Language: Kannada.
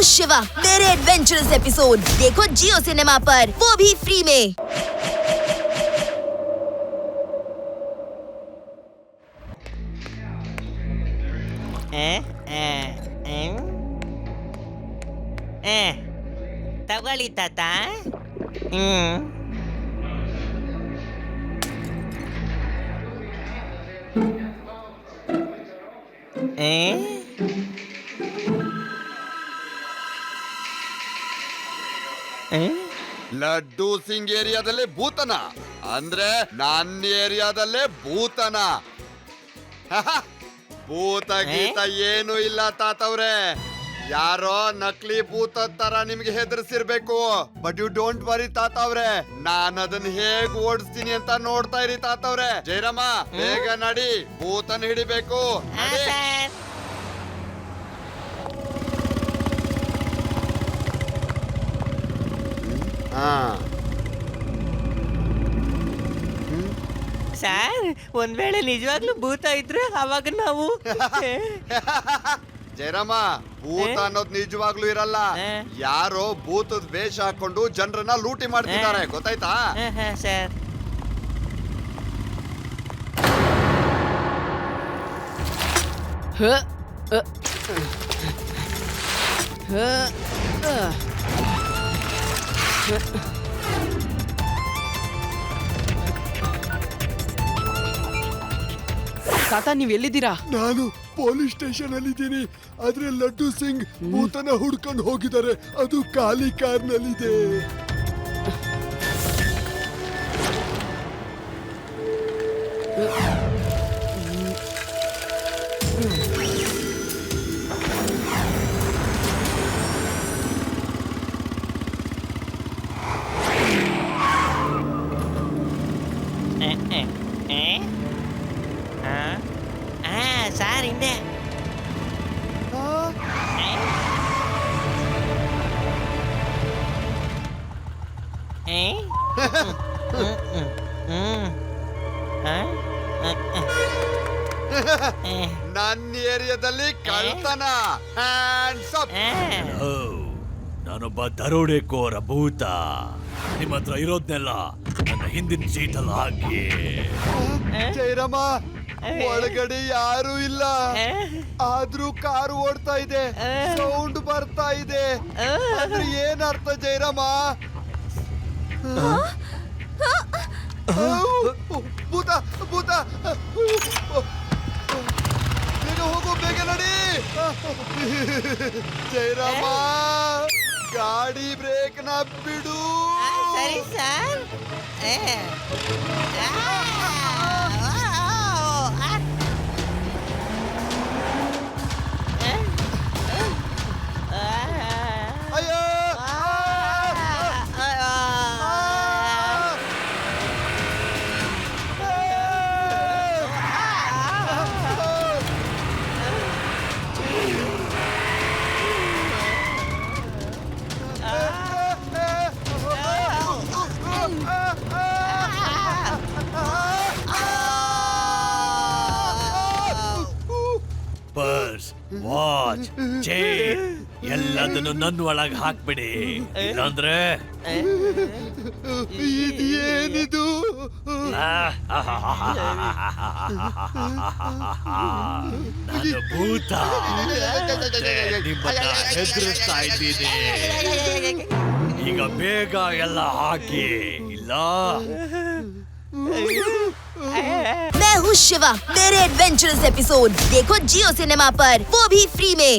शिवा मेरे एडवेंचरस एपिसोड देखो जियो सिनेमा पर, वो भी फ्री में। ತಗೊಳ್ಳಿ ತಾತ. ಲಡ್ಡು ಸಿಂಗ್ ಏರಿಯಾದಲ್ಲೇ ಭೂತನ ಅಂದ್ರೆ ನನ್ನ ಏರಿಯಾದಲ್ಲೇ ಭೂತನ. ಭೂತ ಗೀತ ಏನು ಇಲ್ಲ ತಾತವ್ರೆ, ಯಾರೋ ನಕಲಿ ಭೂತ ತರ ನಿಮ್ಗೆ ಹೆದರ್ಸಿರ್ಬೇಕು. ಬಟ್ ಯು ಡೋಂಟ್ ವರಿ ತಾತವ್ರೆ, ನಾನು ಅದನ್ನ ಹೇಗ್ ಓಡಿಸ್ತೀನಿ ಅಂತ ನೋಡ್ತಾ ಇರಿ ತಾತವ್ರೆ. ಜಯರಾಮ ಬೇಗ ನಡಿ, ಭೂತನ ಹಿಡಿಬೇಕು. ಸರ್, ಒಂದ್ ವೇಳೆ ನಿಜವಾಗ್ಲೂ ಭೂತ ಇದ್ರೆ ಅವಾಗ ನಾವು ಜಯರಾಮ, ಭೂತ ಅನ್ನೋದು ನಿಜವಾಗ್ಲೂ ಇರಲ್ಲ. ಯಾರೋ ಭೂತದ ವೇಷ ಹಾಕೊಂಡು ಜನರನ್ನ ಲೂಟಿ ಮಾಡ್ತಿದ್ದಾರೆ, ಗೊತ್ತಾಯ್ತಾ? ಸರ್, ತಾತ ನೀವ್ ಎಲ್ಲಿದ್ದೀರಾ? ನಾನು ಪೊಲೀಸ್ ಸ್ಟೇಷನ್ ಅಲ್ಲಿ ಇದ್ದೀನಿ. ಆದ್ರೆ ಲಡ್ಡು ಸಿಂಗ್ ಭೂತನ ಹುಡ್ಕೊಂಡು ಹೋಗಿದ್ದಾರೆ. ಅದು ಖಾಲಿ ಕಾರ್ನಲ್ಲಿದೆ. ಸರ್ ಹಿಂದೆ ನನ್ನ ಏರಿಯಾದಲ್ಲಿ ಕಳ್ತನ. Hands up. ನಾನೊಬ್ಬ ದರೋಡೆಕೋರ ಭೂತ. ನಿಮ್ಮ ಹತ್ರ ಇರೋದ್ನೆಲ್ಲ ನನ್ನ ಹಿಂದಿನ ಸೀಟಲ್ಲಿ ಹಾಕಿ. ಜಯರಾಮ, ಒಳಗಡೆ ಯಾರು ಇಲ್ಲ, ಆದ್ರೂ ಕಾರು ಓಡ್ತಾ ಇದೆ, ಸೌಂಡ್ ಬರ್ತಾ ಇದೆ. ಅಂದ್ರೆ ಏನ್ ಅರ್ಥ ಜಯರಾಮ? ಭೂತ ಭೂತ, ಬೇಗ ಹೋಗು, ಬೇಗ ನಡಿ. ಜಯರಾಮ, ಗಾಡಿ ಬ್ರೇಕ್ ನ ಬಿಡು. ಸರಿ ಸರ್. ಅಯ್ಯೋ, ಪರ್ಸ್, ವಾಚ್, ಚೈನ್ ಎಲ್ಲದನ್ನು ನನ್ನ ಒಳಗೆ ಹಾಕ್ಬಿಡಿ. ಇಲ್ಲಾಂದ್ರೆ ಇದೇನಿದು? ನಾನು ಭೂತ ನಿಮ್ಮನ್ನ ಹೆದರಿಸ್ತಾ ಇದ್ದೀನಿ. ಈಗ ಬೇಗ ಎಲ್ಲ ಹಾಕಿ, ಇಲ್ಲ मैं हूँ शिवा मेरे एडवेंचरस एपिसोड देखो जियो सिनेमा पर, वो भी फ्री में।